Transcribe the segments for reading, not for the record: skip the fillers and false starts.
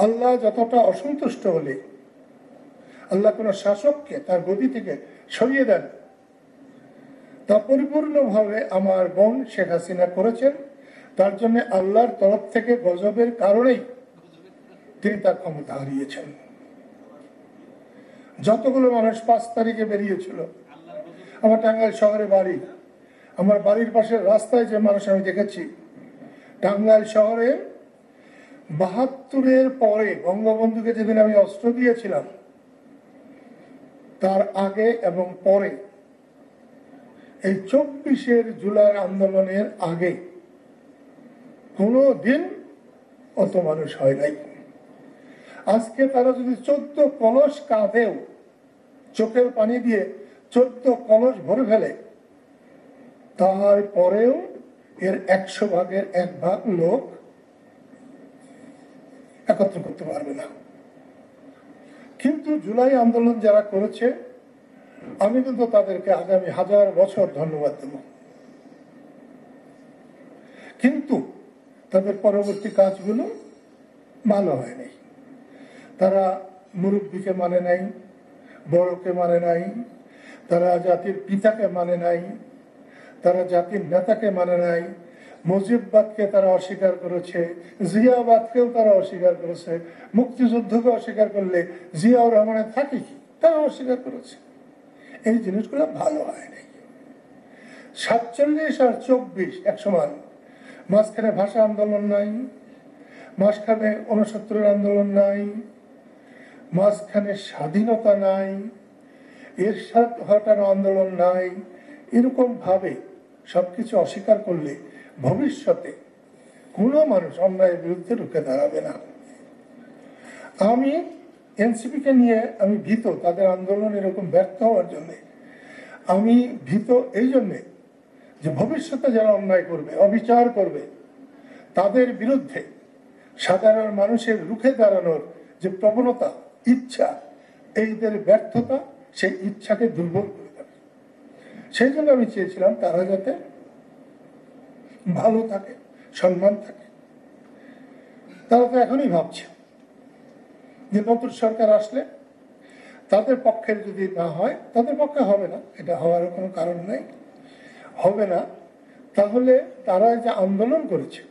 আল্লাহ যতটা অসন্তুষ্ট হলে আল্লাহ কোন শাসককে তার গদি থেকে সরিয়ে দেন, তা পরিপূর্ণভাবে আমার বোন শেখ হাসিনা করেছেন। তার জন্য আল্লাহর তরফ থেকে গজবের কারণেই তিনি তার ক্ষমতা হারিয়েছেন। যতগুলো মানুষ ৫ তারিখে বেরিয়েছিল, আমার টাঙ্গাইল শহরে বাড়ি, আমার বাড়ির পাশের রাস্তায় যে মানুষ আমি দেখেছি, টাঙ্গাইল শহরে ৭২-এর পরে বঙ্গবন্ধুকে যেদিন আমি অস্ত্র দিয়েছিলাম, তার আগে এবং পরে, এই ২৪ জুলাই আন্দোলনের আগে কোনো দিন অত মানুষ হয় নাই। আজকে তারা যদি ১৪ কলস কাঁধেও চোখের পানি দিয়ে ১৪ কলস ভরে ফেলে, তারপরেও এর ১০০ ভাগের ১ ভাগ লোক একত্র করতে পারবে না। কিন্তু জুলাই আন্দোলন যারা করেছে, আমি কিন্তু তাদেরকে আগামী ১০০০ বছর ধন্যবাদ দেব। কিন্তু তাদের পরবর্তী কাজগুলো ভালো হয়নি। তারা মুরব্বীকে মানে নাই, বড়কে মানে নাই, তারা জাতির পিতাকে মানে নাই, তারা জাতির নেতাকে মানে নাই। মুজিববাদকে তারা অস্বীকার করেছে, জিয়াবাদকেও তারা অস্বীকার করেছে। মুক্তিযুদ্ধকে অস্বীকার করলে জিয়াউর রহমানের থাকে কি, তারা অস্বীকার করেছে। এই জিনিসগুলো ভালো হয় নাই। ৪৭ আর ২৪ এক সমান। মাঝখানে ভাষা আন্দোলন নাই, মাঝখানে ৬৯-এর আন্দোলন নাই, মাঝখানে স্বাধীনতা নাই, এরশাদ হটানো আন্দোলন নাই। এরকম ভাবে সবকিছু অস্বীকার করলে ভবিষ্যতে কোনো মানুষ অন্যায়ের বিরুদ্ধে রুখে দাঁড়াবে না। আমি এনসিপিকে নিয়ে আমি ভীত, তাদের আন্দোলন এরকম ব্যর্থ হওয়ার জন্যে। আমি ভীত এই জন্যে যে ভবিষ্যতে যারা অন্যায় করবে, অবিচার করবে, তাদের বিরুদ্ধে সাধারণ মানুষের রুখে দাঁড়ানোর যে প্রবণতা, ইচ্ছা, এইদের ব্যর্থতা সেই ইচ্ছাকে দুর্বল করে দেবে। সেই জন্য আমি চেয়েছিলাম তারা যাতে ভালো থাকে, সম্মান থাকে। তারা তো এখনই ভাবছে যে নতুন সরকার আসলে তাদের পক্ষের যদি না হয়, তাদের পক্ষে হবে না, এটা হওয়ার কোনো কারণ নাই, হবে না। তাহলে তারা যে আন্দোলন করেছে,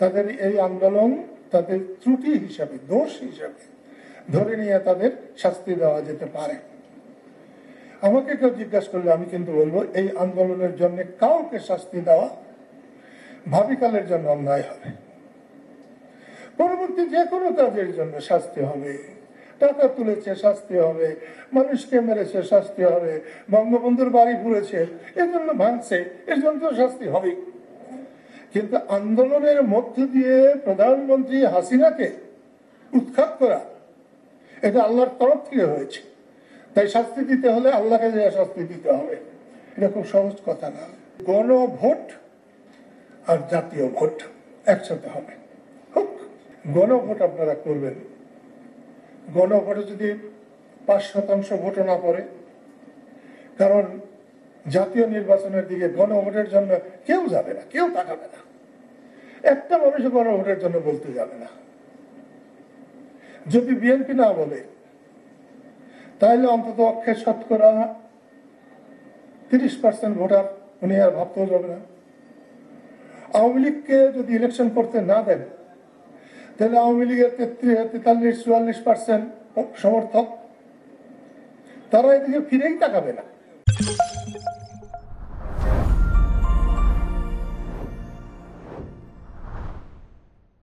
তাদের এই আন্দোলন তাদের ত্রুটি হিসাবে, দোষ হিসাবে ধরে নিয়ে তাদের শাস্তি দেওয়া যেতে পারে। আমাকে কেউ জিজ্ঞাসা করলে আমি কিন্তু বলবো, এই আন্দোলনের জন্য কাউকে শাস্তি দেওয়া ভাবিকালের জন্য অন্যায় হবে। পরবর্তী যে কোনো কাজের জন্য শাস্তি হবে। টাকা তুলেছে শাস্তি হবে, মানুষকে মেরেছে শাস্তি হবে, বঙ্গবন্ধুর বাড়ি পুড়েছে এর জন্য ভাঙছে, এর জন্য তো শাস্তি হবে। কিন্তু আন্দোলনের মধ্য দিয়ে প্রধানমন্ত্রী হাসিনাকে উৎখাত করা, এটা আল্লাহর তরফ থেকে হয়েছে। তাই শাস্তি দিতে হলে আল্লাহকে শাস্তি দিতে হবে। এটা খুব সহজ কথা না। গণভোট আর জাতীয় ভোট একসাথে হবে। হোক, গণভোট আপনারা করবেন। গণভোটে যদি ৫% ভোটও না পড়ে, কারণ জাতীয় নির্বাচনের দিকে গণভোটের জন্য কেউ যাবে না, কেউ তাকাবে না। একটা মানুষ গণভোটের জন্য বলতে যাবে না। যদি বিএনপি না বলে, তাহলে অন্তত অক্ষে শতকরা ৩০% ভোটার উনি আর ভাবতেও যাবে না। আওয়ামী লীগকে যদি ইলেকশন করতে না দেন, তাহলে আওয়ামী লীগের 43-44% সমর্থক, তারা এদিকে ফিরেই তাকাবে না।